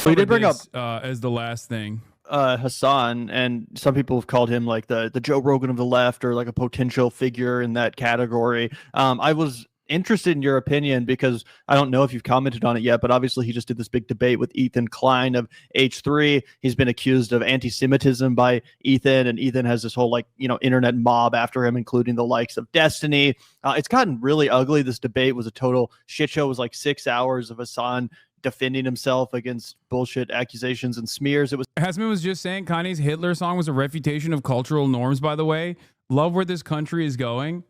We did bring up as the last thing. Hassan, and some people have called him like the Joe Rogan of the left, or like a potential figure in that category. I was interested in your opinion because I don't know if you've commented on it yet, but obviously he just did this big debate with Ethan Klein of H3. He's been accused of anti-Semitism by Ethan, and Ethan has this whole like, you know, internet mob after him, including the likes of Destiny. It's gotten really ugly. This debate was a total shit show. It was like 6 hours of Hassan defending himself against bullshit accusations and smears. It was Hasman was just saying Kanye's Hitler song was a refutation of cultural norms, by the way. Love where this country is going.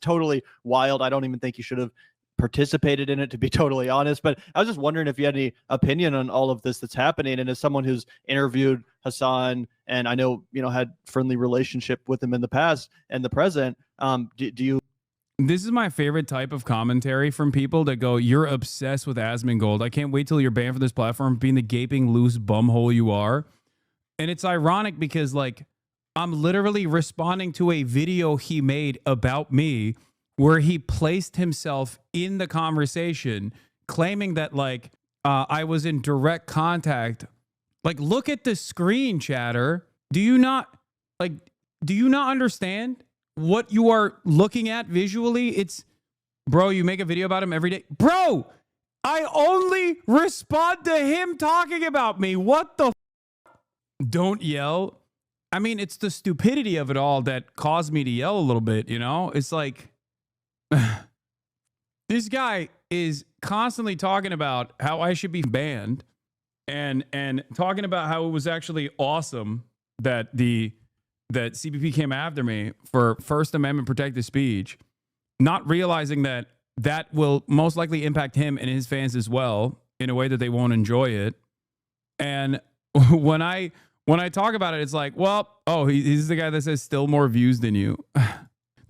totally wild. I don't even think he should have participated in it, to be totally honest. But I was just wondering if you had any opinion on all of this that's happening. And as someone who's interviewed Hassan, and I know, you know, had friendly relationship with him in the past and the present, do you? This is my favorite type of commentary from people that go, you're obsessed with Asmongold. I can't wait till you're banned from this platform, being the gaping loose bumhole you are. And it's ironic because, like, I'm literally responding to a video he made about me where he placed himself in the conversation, claiming that, like, I was in direct contact. Like, look at the screen, chatter. Do you not understand what you are looking at visually? It's, bro, you make a video about him every day. Bro, I only respond to him talking about me. What the Don't yell. I mean, it's the stupidity of it all that caused me to yell a little bit, you know? It's like, this guy is constantly talking about how I should be banned and talking about how it was actually awesome that that CBP came after me for First Amendment protected speech, not realizing that that will most likely impact him and his fans as well in a way that they won't enjoy it. And when I talk about it, it's like, well, oh, he's the guy that says still more views than you.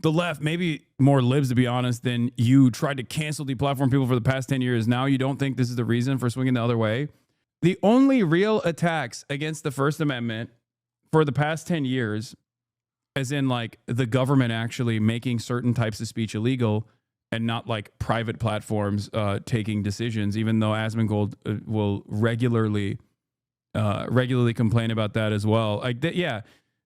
The left, maybe more libs, to be honest, than you tried to cancel deplatform people for the past 10 years. Now you don't think this is the reason for swinging the other way. The only real attacks against the First Amendment for the past 10 years, as in like the government actually making certain types of speech illegal and not like private platforms taking decisions, even though Asmongold will regularly complain about that as well. Like, yeah,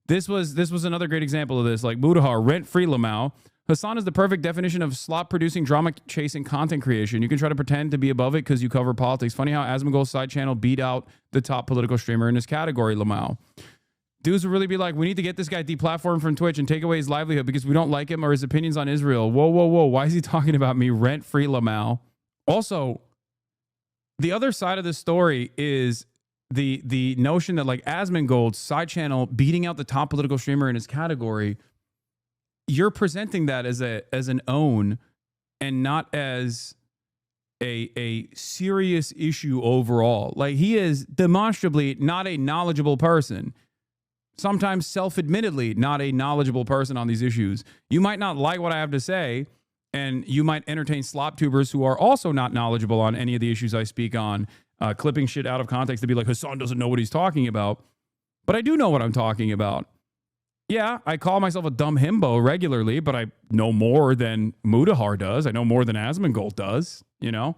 this was another great example of this. Like, Mudahar, rent-free Lamau. Hassan is the perfect definition of slop-producing, drama-chasing content creation. You can try to pretend to be above it because you cover politics. Funny how Asmongold's side channel beat out the top political streamer in his category, Lamau. Dudes would really be like, we need to get this guy deplatformed from Twitch and take away his livelihood because we don't like him or his opinions on Israel. Whoa, whoa, whoa. Why is he talking about me? Rent-free Lamau. Also, the other side of this story is the notion that, like, Asmongold's side channel beating out the top political streamer in his category, you're presenting that as an own and not as a serious issue overall. Like, he is demonstrably not a knowledgeable person. Sometimes self-admittedly not a knowledgeable person on these issues. You might not like what I have to say, and you might entertain slop tubers who are also not knowledgeable on any of the issues I speak on, clipping shit out of context to be like, Hassan doesn't know what he's talking about. But I do know what I'm talking about. Yeah, I call myself a dumb himbo regularly, but I know more than Mudahar does. I know more than Asmongold does, you know?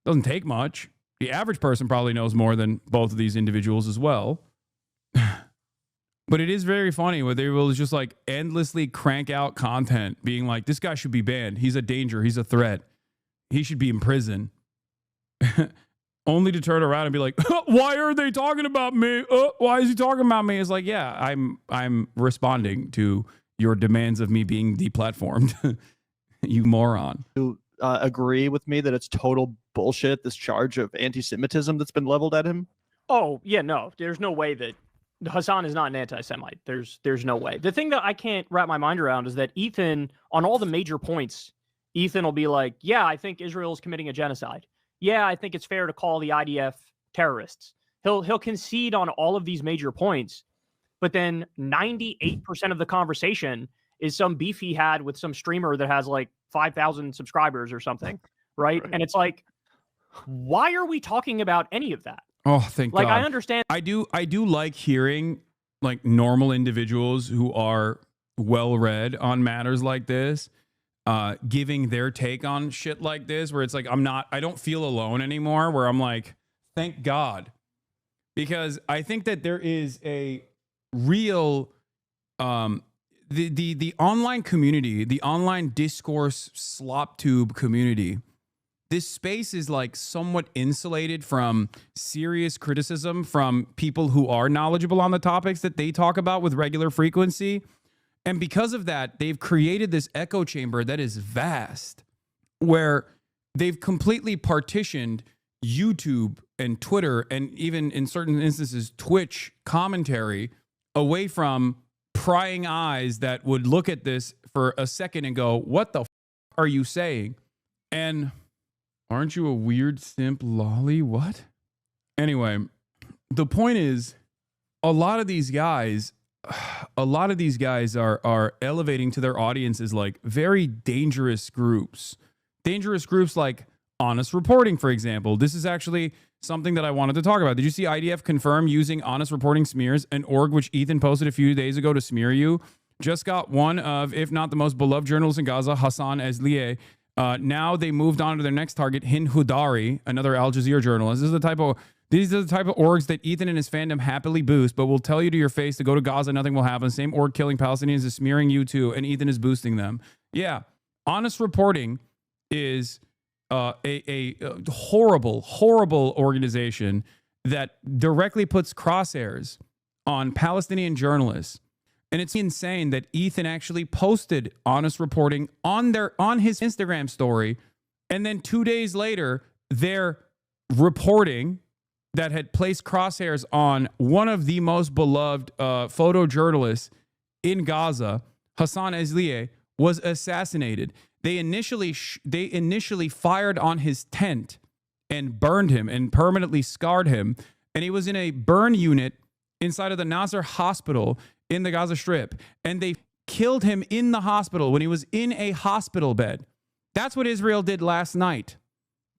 Doesn't take much. The average person probably knows more than both of these individuals as well. But it is very funny where they will just like endlessly crank out content being like, this guy should be banned. He's a danger. He's a threat. He should be in prison. Only to turn around and be like, why are they talking about me? Why is he talking about me? It's like, yeah, I'm responding to your demands of me being deplatformed. You moron. You agree with me that it's total bullshit, this charge of anti-Semitism that's been leveled at him? Oh, yeah, no. There's no way that Hassan is not an anti-Semite. There's no way. The thing that I can't wrap my mind around is that Ethan, on all the major points, Ethan will be like, yeah, I think Israel's committing a genocide. Yeah, I think it's fair to call the IDF terrorists. He'll concede on all of these major points, but then 98% of the conversation is some beef he had with some streamer that has like 5,000 subscribers or something, right? And it's like, why are we talking about any of that? Oh, thank God. Like, I understand. I do like hearing like normal individuals who are well read on matters like this giving their take on shit like this, where it's like I don't feel alone anymore, where I'm like, thank God. Because I think that there is a real the online community, the online discourse slop tube community, this space is like somewhat insulated from serious criticism from people who are knowledgeable on the topics that they talk about with regular frequency. And because of that, they've created this echo chamber that is vast, where they've completely partitioned YouTube and Twitter, and even in certain instances, Twitch commentary away from prying eyes that would look at this for a second and go, what the are you saying? And aren't you a weird simp lolly? What? Anyway, the point is, a lot of these guys are elevating to their audiences like very dangerous groups like Honest Reporting, for example. This is actually something that I wanted to talk about. Did you see IDF confirm using Honest Reporting smears, an org which Ethan posted a few days ago to smear you? Just got one of, if not the most beloved journalist in Gaza, Hassan Eslieh. Now they moved on to their next target, Hind Hudari, another Al Jazeera journalist. These are the type of orgs that Ethan and his fandom happily boost, but will tell you to your face to go to Gaza, nothing will happen. Same org killing Palestinians is smearing you too, and Ethan is boosting them. Yeah, Honest Reporting is a horrible organization that directly puts crosshairs on Palestinian journalists. And it's insane that Ethan actually posted Honest Reporting on his Instagram story, and then 2 days later, their reporting that had placed crosshairs on one of the most beloved photojournalists in Gaza, Hassan Eslieh, was assassinated. They initially fired on his tent and burned him and permanently scarred him. And he was in a burn unit inside of the Nasser hospital in the Gaza Strip. And they killed him in the hospital when he was in a hospital bed. That's what Israel did last night.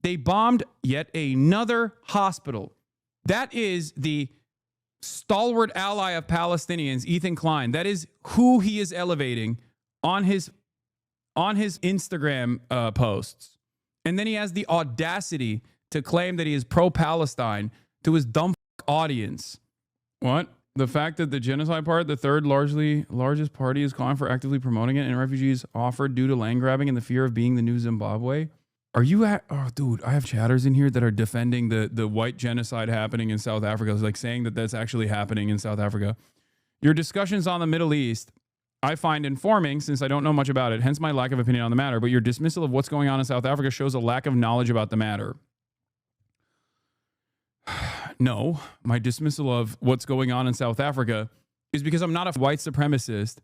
They bombed yet another hospital. That is the stalwart ally of Palestinians, Ethan Klein. That is who he is elevating on his Instagram posts. And then he has the audacity to claim that he is pro-Palestine to his dumb audience. What? The fact that the genocide part, the third largest party, is calling for actively promoting it, and refugees offered due to land grabbing and the fear of being the new Zimbabwe. Are you at? Oh, dude, I have chatters in here that are defending the white genocide happening in South Africa. It's like saying that that's actually happening in South Africa. Your discussions on the Middle East, I find informing since I don't know much about it, hence my lack of opinion on the matter. But your dismissal of what's going on in South Africa shows a lack of knowledge about the matter. No, my dismissal of what's going on in South Africa is because I'm not a white supremacist.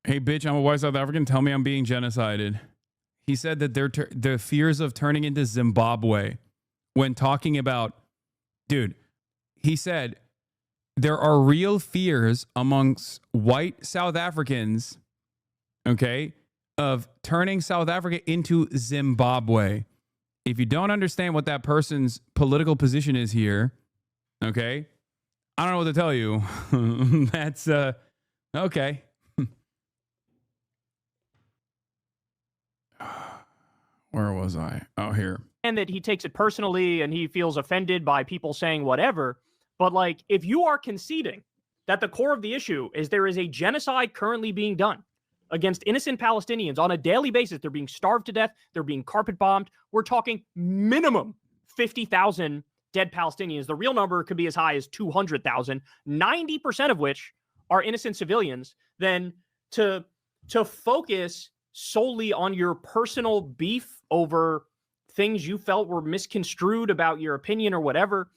Hey, bitch, I'm a white South African. Tell me I'm being genocided. He said that their fears of turning into Zimbabwe when talking about, dude, he said there are real fears amongst white South Africans, okay, of turning South Africa into Zimbabwe. If you don't understand what that person's political position is here, okay, I don't know what to tell you. That's, okay. Where was I? Oh, here. And that he takes it personally and he feels offended by people saying whatever. But like, if you are conceding that the core of the issue is there is a genocide currently being done against innocent Palestinians on a daily basis, they're being starved to death, they're being carpet bombed. We're talking minimum 50,000 dead Palestinians. The real number could be as high as 200,000, 90% of which are innocent civilians. Then to focus solely on your personal beef over things you felt were misconstrued about your opinion or whatever,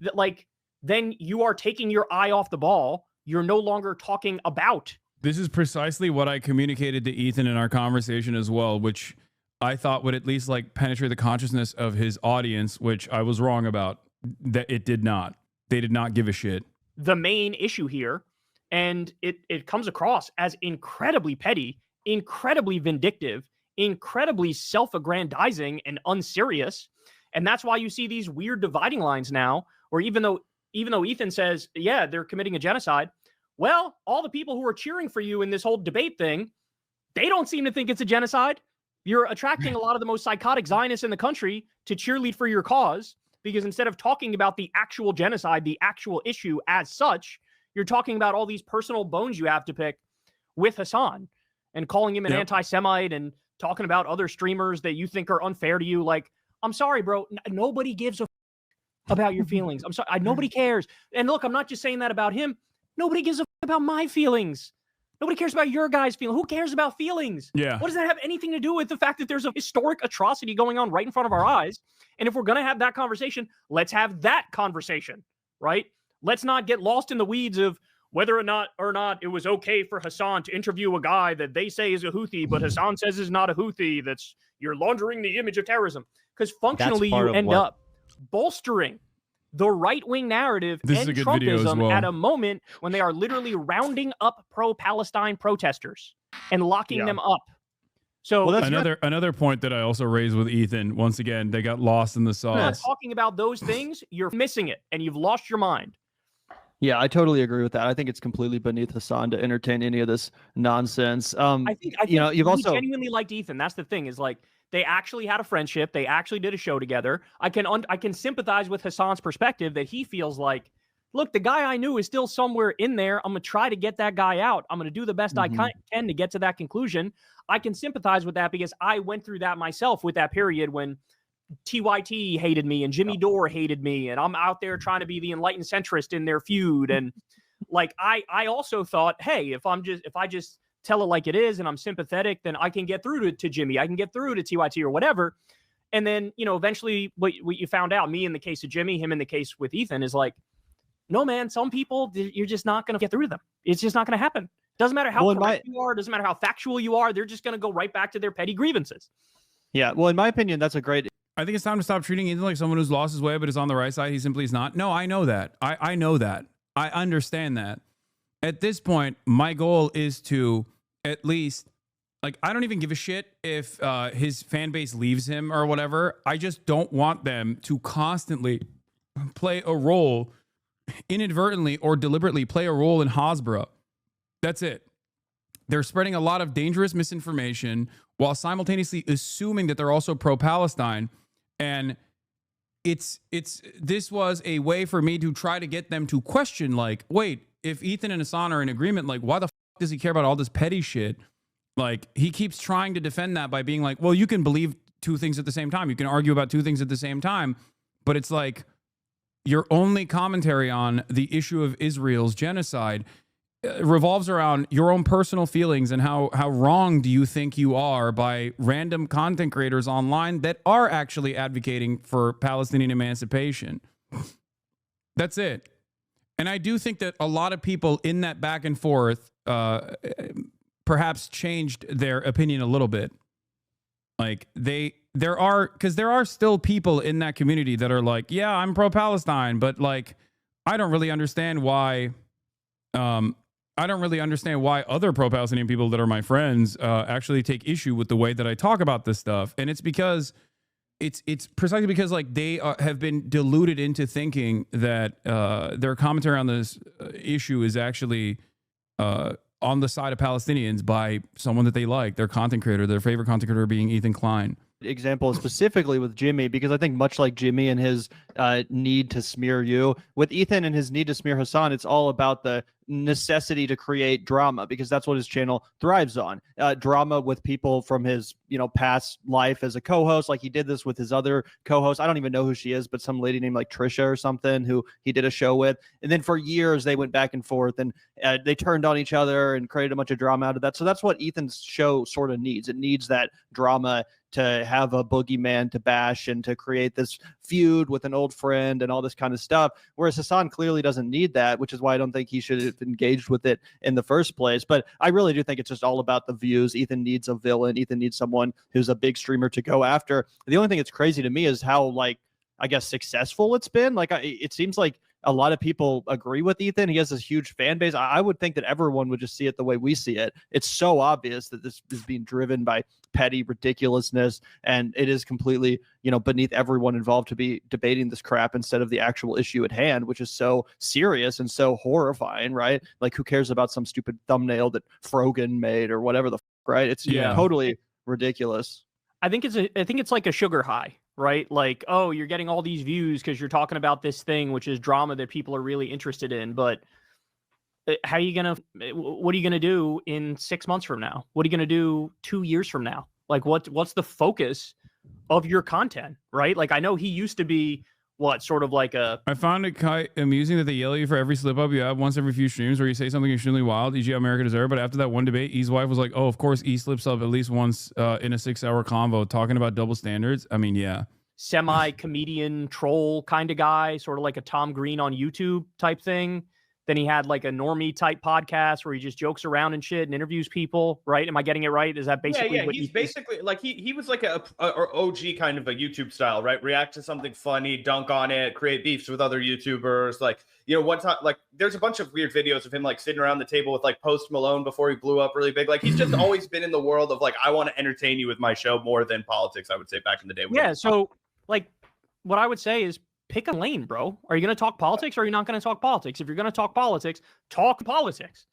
that like, then you are taking your eye off the ball. You're no longer talking about. This is precisely what I communicated to Ethan in our conversation as well, which I thought would at least like penetrate the consciousness of his audience, which I was wrong about. That it did not. They did not give a shit. The main issue here, and it comes across as incredibly petty, incredibly vindictive, incredibly self-aggrandizing and unserious. And that's why you see these weird dividing lines now, where even though Ethan says, yeah, they're committing a genocide, well, all the people who are cheering for you in this whole debate thing, They don't seem to think it's a genocide. You're attracting a lot of the most psychotic Zionists in the country to cheerlead for your cause, because instead of talking about the actual genocide, the actual issue as such, you're talking about all these personal bones you have to pick with Hasan and calling him an anti-Semite and talking about other streamers that you think are unfair to you. Like, I'm sorry, bro. Nobody gives a about your feelings. I'm sorry. Nobody cares. And look, I'm not just saying that about him. Nobody gives a about my feelings. Nobody cares about your guys' feelings. Who cares about feelings? Yeah. What does that have anything to do with the fact that there's a historic atrocity going on right in front of our eyes? And if we're going to have that conversation, let's have that conversation, right? Let's not get lost in the weeds of whether or not it was okay for Hasan to interview a guy that they say is a Houthi, but Hasan says is not a Houthi. That's, you're laundering the image of terrorism. Because functionally you end up bolstering the right-wing narrative and Trumpism at a moment when they are literally rounding up pro-Palestine protesters and locking them up. So another point that I also raised with Ethan, once again, they got lost in the sauce. Talking about those things, you're missing it and you've lost your mind. Yeah, I totally agree with that. I think it's completely beneath Hasan to entertain any of this nonsense. I think you know, you've also genuinely liked Ethan. That's the thing, is like, they actually had a friendship. They actually did a show together. I can sympathize with Hasan's perspective that he feels like, look, the guy I knew is still somewhere in there. I'm going to try to get that guy out. I'm going to do the best I can to get to that conclusion. I can sympathize with that because I went through that myself with that period when TYT hated me and Jimmy Dore hated me. And I'm out there trying to be the enlightened centrist in their feud. And like, I also thought, hey, if I just tell it like it is and I'm sympathetic, then I can get through to Jimmy. I can get through to TYT or whatever. And then, you know, eventually what you found out, me in the case of Jimmy, him in the case with Ethan, is like, no, man, some people, you're just not going to get through to them. It's just not going to happen. Doesn't matter how correct you are. Doesn't matter how factual you are. They're just going to go right back to their petty grievances. Yeah. Well, in my opinion, that's a great. I think it's time to stop treating Ethan like someone who's lost his way, but is on the right side. He simply is not. No, I know that. I know that. I understand that. At this point, my goal is to at least, like, I don't even give a shit if his fan base leaves him or whatever. I just don't want them to constantly play a role, inadvertently or deliberately play a role in Hasbara. That's it. They're spreading a lot of dangerous misinformation while simultaneously assuming that they're also pro-Palestine. And this was a way for me to try to get them to question, like, wait, if Ethan and Hasan are in agreement, like, why the does he care about all this petty shit? Like, he keeps trying to defend that by being like, well, you can believe two things at the same time. You can argue about two things at the same time. But it's like, your only commentary on the issue of Israel's genocide revolves around your own personal feelings and how wrong do you think you are by random content creators online that are actually advocating for Palestinian emancipation. That's it. And I do think that a lot of people in that back and forth perhaps changed their opinion a little bit. Like, there are still people in that community that are like, yeah, I'm pro-Palestine, but like, I don't really understand why other pro-Palestinian people that are my friends actually take issue with the way that I talk about this stuff. And it's because it's precisely because, like, they have been deluded into thinking that their commentary on this issue is actually on the side of Palestinians by someone that they like, their content creator, their favorite content creator being Ethan Klein. Example specifically with Jimmy, because I think much like Jimmy and his need to smear you, with Ethan and his need to smear Hasan, it's all about the necessity to create drama, because that's what his channel thrives on. Drama with people from his, past life as a co-host. Like, he did this with his other co-host. I don't even know who she is, but some lady named like Trisha or something who he did a show with. And then for years they went back and forth and they turned on each other and created a bunch of drama out of that. So that's what Ethan's show sort of needs. It needs that drama to have a boogeyman to bash and to create this feud with an old friend and all this kind of stuff. Whereas Hasan clearly doesn't need that, which is why I don't think he should have engaged with it in the first place. But I really do think it's just all about the views. Ethan needs a villain. Ethan needs someone who's a big streamer to go after. The only thing that's crazy to me is how, like, I guess successful it's been. Like, it seems like a lot of people agree with Ethan. He has this huge fan base. I would think that everyone would just see it the way we see it. It's so obvious that this is being driven by petty ridiculousness, and it is completely, beneath everyone involved to be debating this crap instead of the actual issue at hand, which is so serious and so horrifying, right? Like, who cares about some stupid thumbnail that Frogan made or whatever the right? It's Yeah. totally ridiculous. I think it's like a sugar high, right? Like, oh, you're getting all these views because you're talking about this thing, which is drama that people are really interested in. But what are you gonna do in 6 months from now? What are you gonna do 2 years from now? Like, what's the focus of your content, right? Like, I know he used to be sort of like a. I found it quite amusing that they yell at you for every slip up you have once every few streams where you say something extremely wild, e.g. America Deserve. But after that one debate, E's wife was like, oh, of course, E slips up at least once in a 6-hour convo talking about double standards. I mean, yeah. Semi-comedian troll kind of guy, sort of like a Tom Green on YouTube type thing. Then he had like a normie type podcast where he just jokes around and shit and interviews people, right? Am I getting it right? Is that basically what he's basically like he was like a OG kind of a YouTube style, right? React to something funny, dunk on it, create beefs with other YouTubers. Like, you know, one time, like there's a bunch of weird videos of him like sitting around the table with like Post Malone before he blew up really big. Like he's just always been in the world of like, I want to entertain you with my show more than politics, I would say, back in the day. Yeah, so like what I would say is pick a lane, bro. Are you going to talk politics or are you not going to talk politics? If you're going to talk politics, talk politics.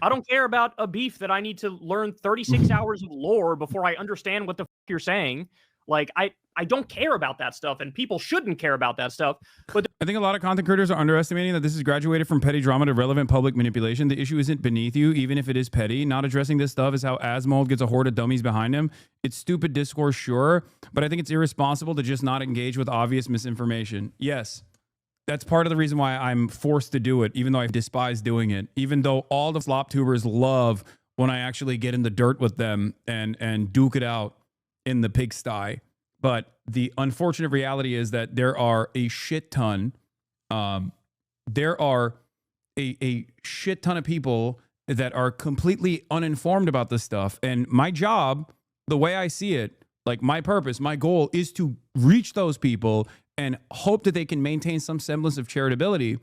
I don't care about a beef that I need to learn 36 hours of lore before I understand what the you're saying. Like, I don't care about that stuff, and people shouldn't care about that stuff. But I think a lot of content creators are underestimating that this is graduated from petty drama to relevant public manipulation. The issue isn't beneath you, even if it is petty. Not addressing this stuff is how Asmold gets a horde of dummies behind him. It's stupid discourse, sure, but I think it's irresponsible to just not engage with obvious misinformation. Yes, that's part of the reason why I'm forced to do it, even though I despise doing it. Even though all the flop tubers love when I actually get in the dirt with them and duke it out in the pigsty. But the unfortunate reality is that there are a shit ton. There are a shit ton of people that are completely uninformed about this stuff. And my job, the way I see it, like my purpose, my goal is to reach those people and hope that they can maintain some semblance of charitability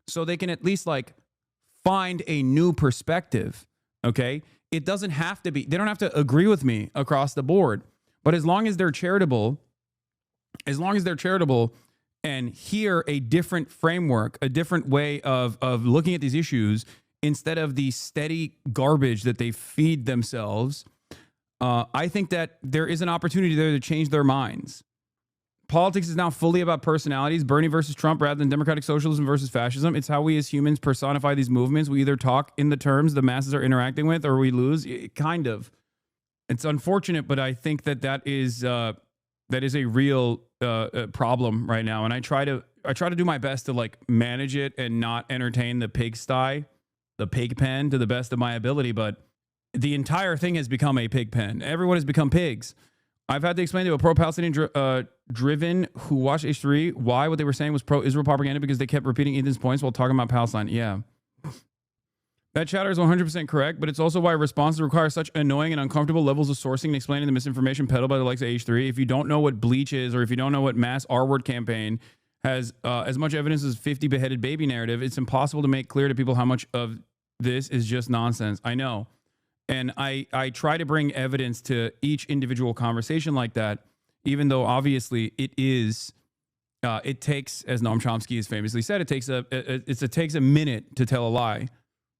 so they can at least like find a new perspective. Okay. It doesn't have to be, they don't have to agree with me across the board. But as long as they're charitable and hear a different framework, a different way of looking at these issues instead of the steady garbage that they feed themselves, I think that there is an opportunity there to change their minds. Politics is now fully about personalities, Bernie versus Trump rather than democratic socialism versus fascism. It's how we as humans personify these movements. We either talk in the terms the masses are interacting with or we lose, kind of. It's unfortunate, but I think that is a real problem right now, and I try to do my best to like manage it and not entertain the pigsty, the pig pen, to the best of my ability. But the entire thing has become a pig pen. Everyone has become pigs. I've had to explain to a pro-Palestinian driven who watched H3 why what they were saying was pro-Israel propaganda because they kept repeating Ethan's points while talking about Palestine. Yeah. That chatter is 100% correct, but it's also why responses require such annoying and uncomfortable levels of sourcing and explaining the misinformation peddled by the likes of H3. If you don't know what bleach is, or if you don't know what mass R-word campaign has as much evidence as 50 beheaded baby narrative, it's impossible to make clear to people how much of this is just nonsense. I know. And I try to bring evidence to each individual conversation like that, even though obviously it is, it takes, as Noam Chomsky has famously said, it takes a minute to tell a lie.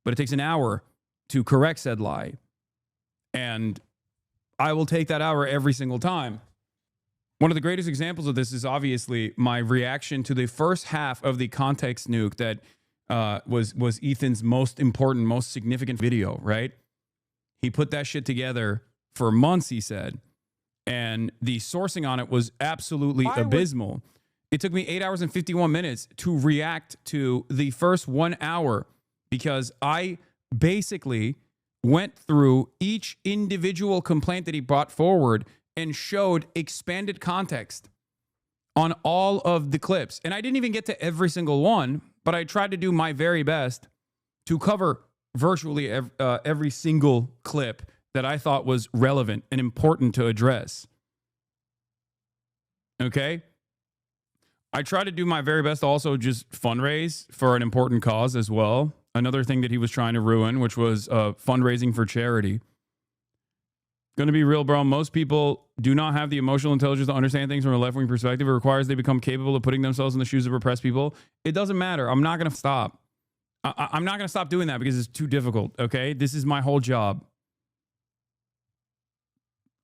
But it takes an hour to correct said lie. And I will take that hour every single time. One of the greatest examples of this is obviously my reaction to the first half of the context nuke that was Ethan's most important, most significant video, right? He put that shit together for months, he said. And the sourcing on it was absolutely abysmal. It took me 8 hours and 51 minutes to react to the first 1 hour because I basically went through each individual complaint that he brought forward and showed expanded context on all of the clips. And I didn't even get to every single one, but I tried to do my very best to cover virtually every single clip that I thought was relevant and important to address. Okay? I try to do my very best to also just fundraise for an important cause as well. Another thing that he was trying to ruin, which was fundraising for charity. Going to be real, bro. Most people do not have the emotional intelligence to understand things from a left-wing perspective. It requires they become capable of putting themselves in the shoes of repressed people. It doesn't matter. I'm not going to stop. I'm not going to stop doing that because it's too difficult, okay? This is my whole job.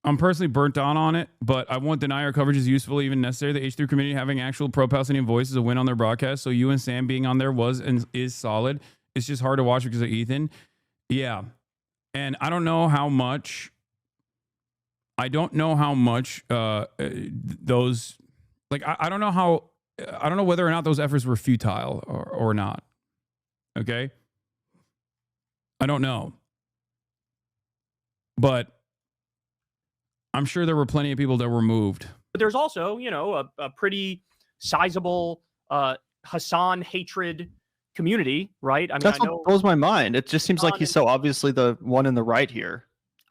I'm personally burnt out on it, but I won't deny our coverage is useful, even necessary. The H3 community having actual pro-Palestinian voice is a win on their broadcast. So you and Sam being on there was and is solid. It's just hard to watch because of Ethan. Yeah. And I don't know how much those, like, I don't know whether or not those efforts were futile or not. Okay. I don't know. But I'm sure there were plenty of people that were moved. But there's also, you know, a pretty sizable Hassan hatred community, right? I mean, That's I know what blows my mind. It just seems like Hassan he's so obviously the one in the right here.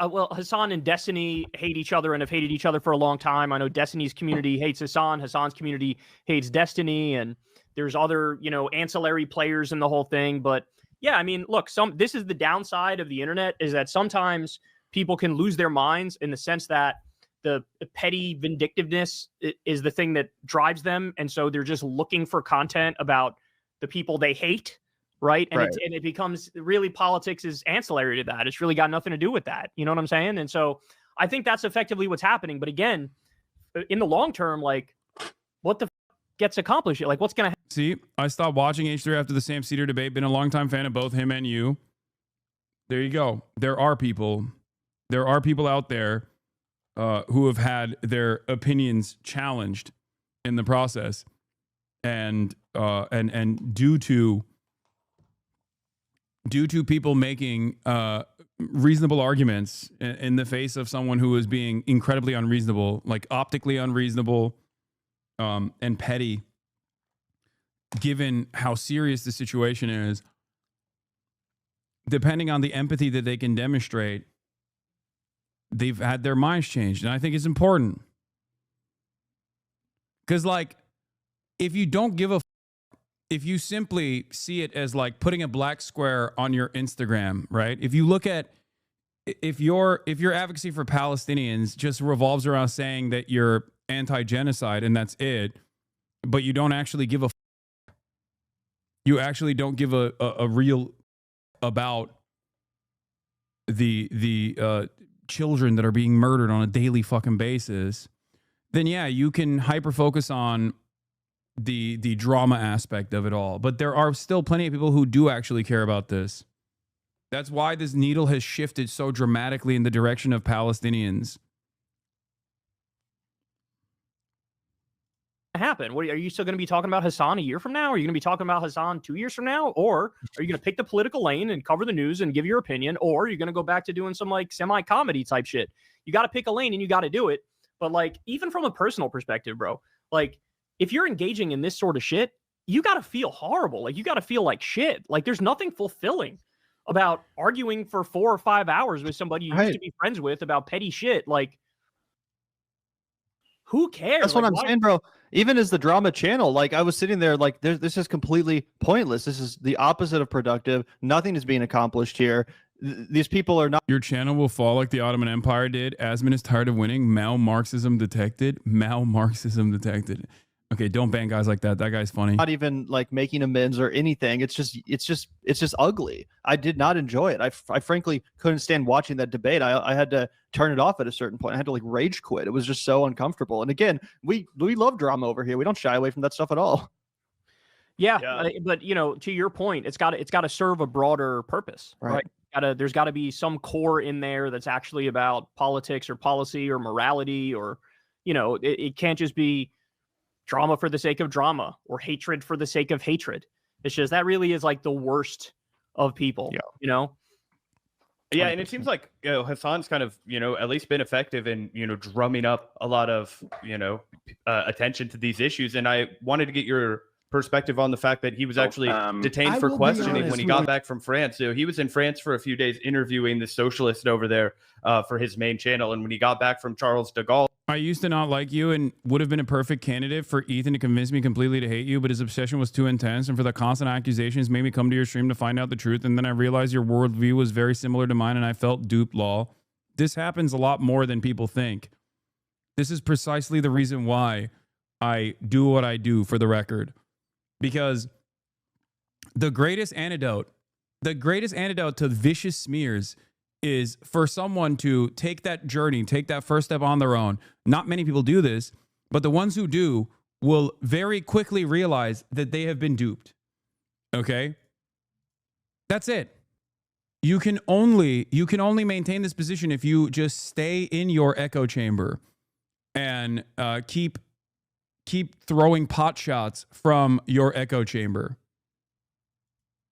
well, Hassan and Destiny hate each other and have hated each other for a long time. I know Destiny's community hates Hassan. Hassan's community hates Destiny. And there's other, you know, ancillary players in the whole thing. But yeah, I mean, look, this is the downside of the internet, is that sometimes people can lose their minds in the sense that the petty vindictiveness is the thing that drives them. And so they're just looking for content about the people they hate. Right. And, and it becomes really, politics is ancillary to that. It's really got nothing to do with that. You know what I'm saying? And so I think that's effectively what's happening. But again, in the long term, like, what the gets accomplished? Like, what's going to happen? See, I stopped watching H3 after the Sam Sedar debate. Been a longtime fan of both him and you. There you go. There are people out there who have had their opinions challenged in the process, and due to people making reasonable arguments in the face of someone who is being incredibly unreasonable, like optically unreasonable, and petty, given how serious the situation is. Depending on the empathy that they can demonstrate, they've had their minds changed. And I think it's important. Because, like, if you don't give a if you simply see it as like putting a black square on your Instagram, right? If you look at, if your advocacy for Palestinians just revolves around saying that you're anti-genocide and that's it, but you don't actually give a, you actually don't give a real about the children that are being murdered on a daily fucking basis, then yeah, you can hyper focus on the drama aspect of it all. But there are still plenty of people who do actually care about this. That's why this needle has shifted so dramatically in the direction of Palestinians. Happen? What are you still going to be talking about Hassan a year from now? Are you going to be talking about Hassan 2 years from now? Or are you going to pick the political lane and cover the news and give your opinion? Or are you going to go back to doing some like semi-comedy type shit? You got to pick a lane and you got to do it. But like, even from a personal perspective, bro, like, if you're engaging in this sort of shit, you got to feel horrible. Like, you got to feel like shit. Like, there's nothing fulfilling about arguing for 4 or 5 hours with somebody you used to be friends with about petty shit. Like, who cares? That's like, what I'm saying, bro. Even as the drama channel, like, I was sitting there like, this is completely pointless. This is the opposite of productive. Nothing is being accomplished here. These people are not. Your channel will fall like the Ottoman Empire did. Asman is tired of winning. Mal-Marxism detected. Mal-Marxism detected. Okay, don't ban guys like that. That guy's funny. Not even like making amends or anything. It's just ugly. I did not enjoy it. I frankly couldn't stand watching that debate. I had to turn it off at a certain point. I had to like rage quit. It was just so uncomfortable. And again, we love drama over here. We don't shy away from that stuff at all. Yeah. But you know, to your point, it's got to serve a broader purpose, right? There's got to be some core in there that's actually about politics or policy or morality, or, you know, it can't just be drama for the sake of drama or hatred for the sake of hatred. It's just, that really is like the worst of people, you know? Yeah. And it seems like, you know, Hassan's kind of, you know, at least been effective in, you know, drumming up a lot of, you know, attention to these issues. And I wanted to get your perspective on the fact that he was actually detained for questioning when he got back from France. So he was in France for a few days interviewing the socialist over there for his main channel. And when he got back from Charles de Gaulle, I used to not like you and would have been a perfect candidate for Ethan to convince me completely to hate you, but his obsession was too intense, and for the constant accusations made me come to your stream to find out the truth, and then I realized your worldview was very similar to mine, and I felt duped, lol. This happens a lot more than people think. This is precisely the reason why I do what I do, for the record. Because the greatest antidote to vicious smears is for someone to take that journey, take that first step on their own. Not many people do this, but the ones who do will very quickly realize that they have been duped. Okay? That's it. You can only maintain this position if you just stay in your echo chamber and keep throwing pot shots from your echo chamber.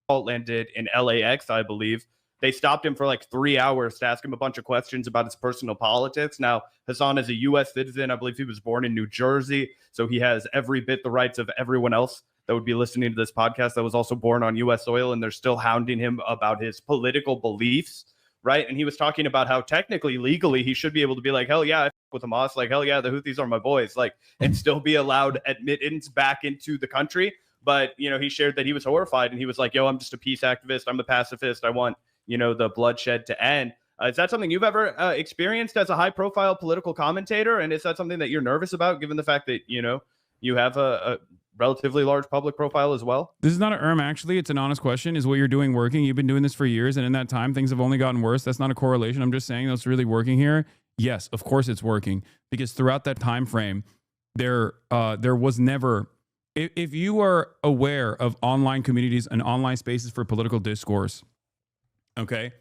Landed in LAX, I believe. They stopped him for like 3 hours to ask him a bunch of questions about his personal politics. Now, Hassan is a U.S. citizen. I believe he was born in New Jersey, so he has every bit the rights of everyone else that would be listening to this podcast that was also born on U.S. soil, and they're still hounding him about his political beliefs, right? And he was talking about how technically, legally, he should be able to be like, hell yeah, I f- with Hamas, like, hell yeah, the Houthis are my boys, like, and still be allowed admittance back into the country. But, you know, he shared that he was horrified, and he was like, yo, I'm just a peace activist. I'm a pacifist. I want, you know, the bloodshed to end. Is that something you've ever experienced as a high-profile political commentator? And is that something that you're nervous about, given the fact that, you know, you have a relatively large public profile as well? This is not an actually. It's an honest question. Is what you're doing working? You've been doing this for years, and in that time, things have only gotten worse. That's not a correlation. I'm just saying that's really working here. Yes, of course it's working, because throughout that time frame, there was never... If you are aware of online communities and online spaces for political discourse, okay?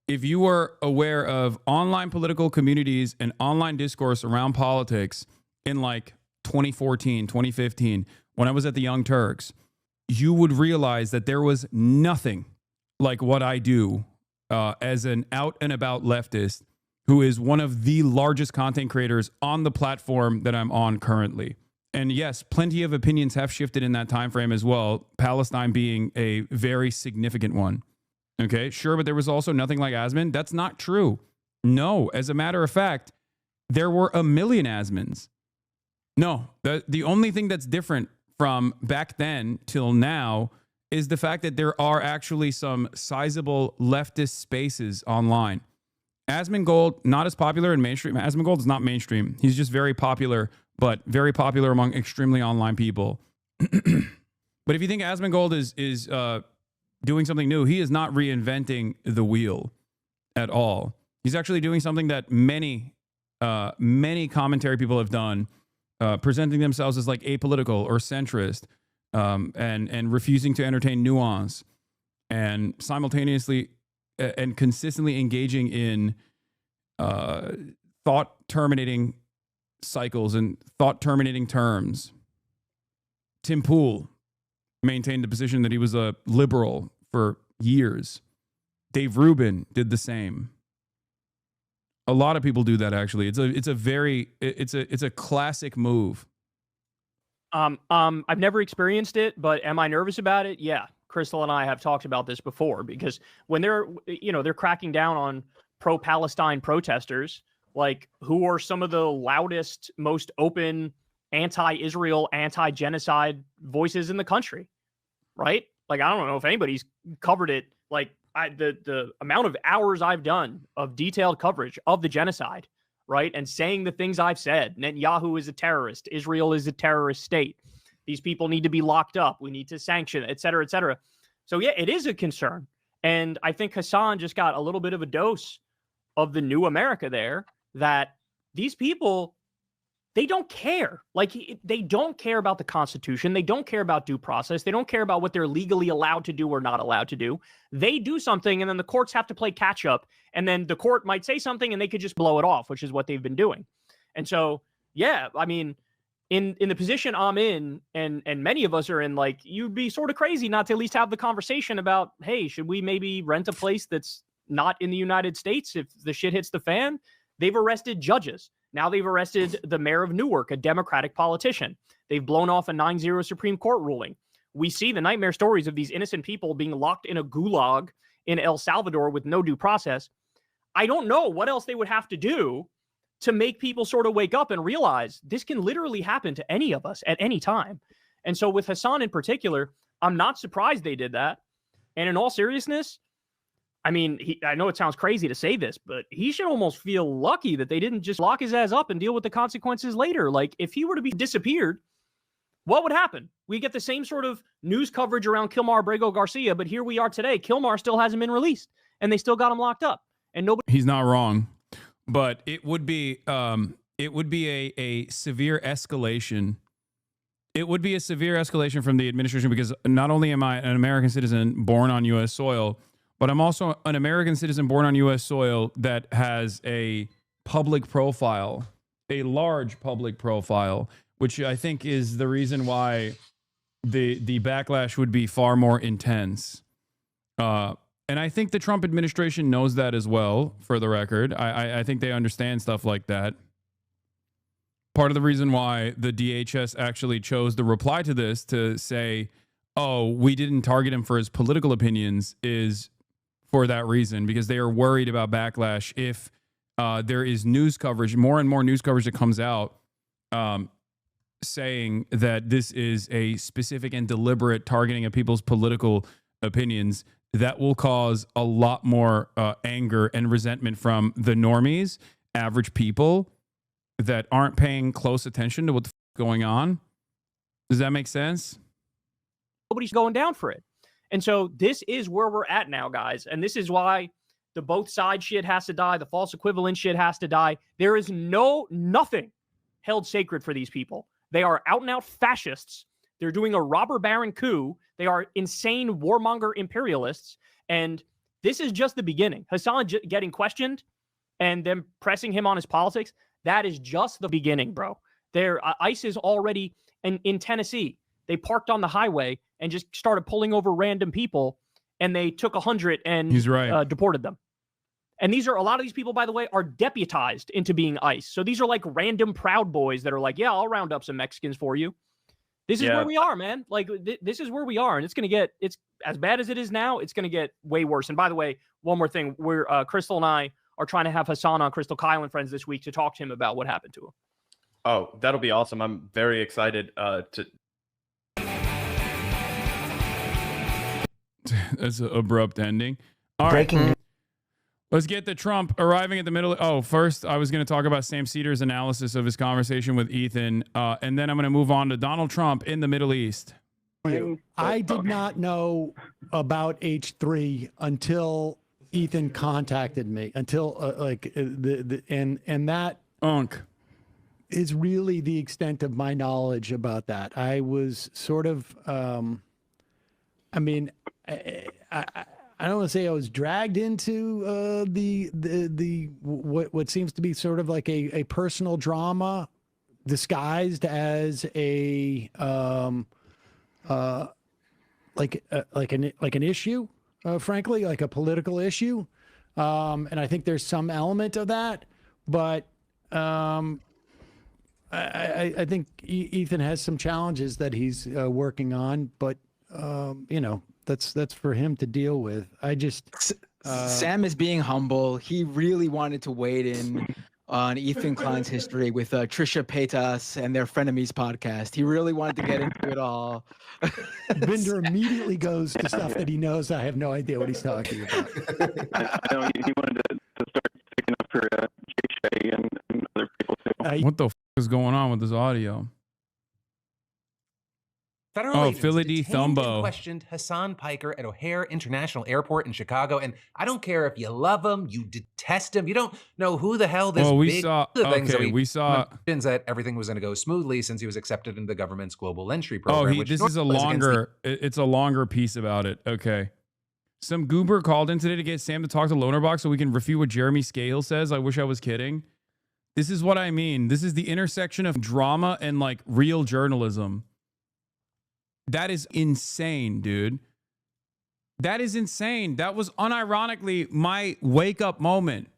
If you are aware of online political communities and online discourse around politics in like 2014, 2015, when I was at the Young Turks, you would realize that there was nothing like what I do as an out and about leftist who is one of the largest content creators on the platform that I'm on currently. And yes, plenty of opinions have shifted in that time frame as well, Palestine being a very significant one. Okay, sure, but there was also nothing like Asmin. That's not true. No, as a matter of fact, there were a million Asmins. No, the only thing that's different from back then till now is the fact that there are actually some sizable leftist spaces online. Asmin Gold, not as popular in mainstream. Asmin Gold is not mainstream. He's just very popular, but very popular among extremely online people. But if you think Asmin Gold is doing something new, he is not reinventing the wheel at all. He's actually doing something that many commentary people have done, presenting themselves as like apolitical or centrist, and refusing to entertain nuance, and simultaneously and consistently engaging in thought terminating cycles and thought terminating terms. Tim Pool maintained the position that he was a liberal for years. Dave Rubin did the same. A lot of people do that, actually. It's a classic move. I've never experienced it, but am I nervous about it? Yeah. Crystal and I have talked about this before, because when they're cracking down on pro-Palestine protesters, like, who are some of the loudest, most open anti-Israel, anti-genocide voices in the country, right? Like, I don't know if anybody's covered it. Like, the amount of hours I've done of detailed coverage of the genocide, right? And saying the things I've said. Netanyahu is a terrorist. Israel is a terrorist state. These people need to be locked up. We need to sanction, et cetera, et cetera. So yeah, it is a concern. And I think Hassan just got a little bit of a dose of the new America there, that these people, they don't care. Like, they don't care about the Constitution. They don't care about due process. They don't care about what they're legally allowed to do or not allowed to do. They do something, and then the courts have to play catch up. And then the court might say something, and they could just blow it off, which is what they've been doing. And so, yeah, I mean, in the position I'm in, and many of us are in, like, you'd be sort of crazy not to at least have the conversation about, hey, should we maybe rent a place that's not in the United States if the shit hits the fan? They've arrested judges. Now they've arrested the mayor of Newark, a Democratic politician. They've blown off a 9-0 Supreme Court ruling. We see the nightmare stories of these innocent people being locked in a gulag in El Salvador with no due process. I don't know what else they would have to do to make people sort of wake up and realize this can literally happen to any of us at any time. And so with Hassan in particular, I'm not surprised they did that. And in all seriousness, I mean, I know it sounds crazy to say this, but he should almost feel lucky that they didn't just lock his ass up and deal with the consequences later. Like, if he were to be disappeared, what would happen? We get the same sort of news coverage around Kilmar Abrego Garcia, but here we are today. Kilmar still hasn't been released, and they still got him locked up. and nobody. He's not wrong, but it would be a severe escalation. It would be a severe escalation from the administration, because not only am I an American citizen born on U.S. soil, but I'm also an American citizen born on U.S. soil that has a public profile, a large public profile, which I think is the reason why the backlash would be far more intense. And I think the Trump administration knows that as well, for the record. I think they understand stuff like that. Part of the reason why the DHS actually chose to reply to this to say, oh, we didn't target him for his political opinions is for that reason, because they are worried about backlash if there is news coverage, more and more news coverage that comes out saying that this is a specific and deliberate targeting of people's political opinions. That will cause a lot more anger and resentment from the normies, average people that aren't paying close attention to what's going on. Does that make sense? Nobody's going down for it. And so this is where we're at now, guys. And this is why the both sides shit has to die. The false equivalent shit has to die. There is nothing held sacred for these people. They are out and out fascists. They're doing a robber baron coup. They are insane warmonger imperialists. And this is just the beginning. Hassan getting questioned and them pressing him on his politics, that is just the beginning, bro. ICE is already in Tennessee. They parked on the highway and just started pulling over random people, and they took 100 and He's right. Deported them. And a lot of these people, by the way, are deputized into being ICE. So these are like random Proud Boys that are like, yeah, I'll round up some Mexicans for you. This is where we are, man. Like, this is where we are. And it's as bad as it is now, it's going to get way worse. And by the way, one more thing, Crystal and I are trying to have Hassan on, Crystal, Kyle, and friends this week to talk to him about what happened to him. Oh, that'll be awesome. I'm very excited to. That's an abrupt ending. All right. Let's get to Trump arriving at the middle. Oh, first, I was going to talk about Sam Sedar's analysis of his conversation with Ethan, and then I'm going to move on to Donald Trump in the Middle East. I did not know about H3 until Ethan contacted me, until and that is really the extent of my knowledge about that. I was sort of, I don't want to say I was dragged into what seems to be sort of like a personal drama disguised as like an issue, frankly, like a political issue. And I think there's some element of that, but I think Ethan has some challenges that he's working on, but that's for him to deal with. Sam is being humble. He really wanted to wade in on Ethan Klein's history with Trisha Paytas and their Frenemies podcast. He really wanted to get into it all. Binder immediately goes to stuff that he knows. I have no idea what he's talking about. I know he wanted to start sticking up for Jay Shay and other people too. What the f is going on with this audio? Federal agents Philly D. detained Thumbo and questioned Hassan Piker at O'Hare International Airport in Chicago. And I don't care if you love him, you detest him, you don't know who the hell this we saw that everything was going to go smoothly since he was accepted into the government's global entry program. This is a longer, it's a longer piece about it. Okay. Some goober called in today to get Sam to talk to Lonerbox so we can refute what Jeremy Scale says. I wish I was kidding. This is what I mean. This is the intersection of drama and like real journalism. That is insane, dude. That is insane. That was unironically my wake up moment.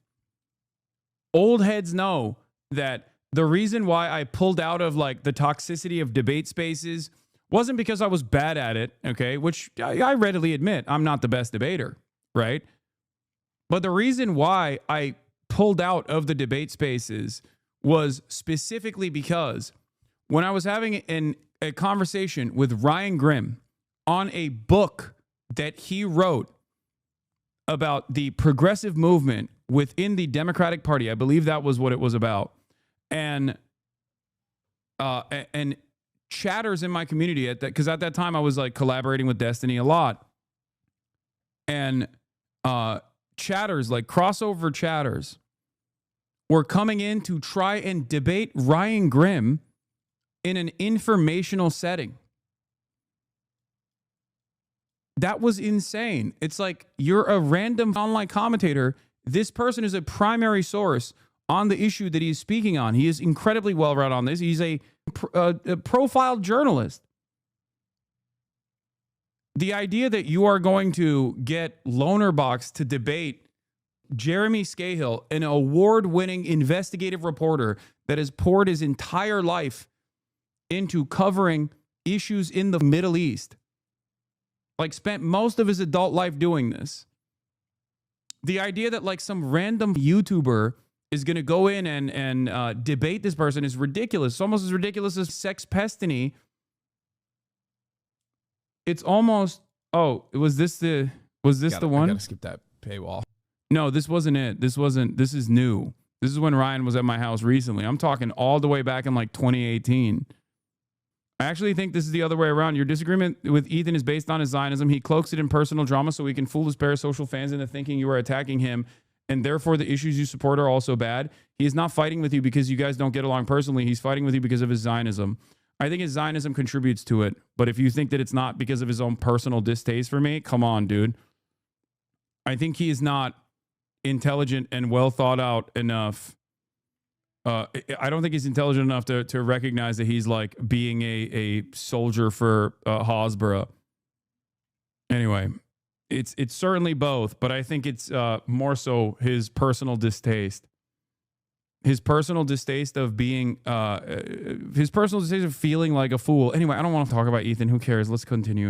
Old heads know that the reason why I pulled out of like the toxicity of debate spaces wasn't because I was bad at it, okay? Which I readily admit, I'm not the best debater, right? But the reason why I pulled out of the debate spaces was specifically because when I was having a conversation with Ryan Grimm on a book that he wrote about the progressive movement within the Democratic Party. I believe that was what it was about. And chatters in my community because at that time I was like collaborating with Destiny a lot. And chatters, like crossover chatters, were coming in to try and debate Ryan Grimm in an informational setting. That was insane. It's like you're a random online commentator. This person is a primary source on the issue that he's speaking on. He is incredibly well read on this. He's a profiled journalist. The idea that you are going to get Lonerbox to debate Jeremy Scahill, an award-winning investigative reporter that has poured his entire life into covering issues in the Middle East, like spent most of his adult life doing this. The idea that like some random YouTuber is going to go in and debate this person is ridiculous. It's almost as ridiculous as Sex Pestiny. It's almost, was this the one? I gotta skip that paywall. No, this wasn't it. This is new. This is when Ryan was at my house recently. I'm talking all the way back in like 2018. I actually think this is the other way around. Your disagreement with Ethan is based on his Zionism. He cloaks it in personal drama so he can fool his parasocial fans into thinking you are attacking him, and therefore the issues you support are also bad. He is not fighting with you because you guys don't get along personally. He's fighting with you because of his Zionism. I think his Zionism contributes to it, but if you think that it's not because of his own personal distaste for me, come on, dude. I think he is not intelligent and well thought out enough. I don't think he's intelligent enough to recognize that he's like being a soldier for Hasbara. Anyway, it's certainly both, but I think it's more so his personal distaste. His personal distaste of being, his personal distaste of feeling like a fool. Anyway, I don't want to talk about Ethan. Who cares? Let's continue.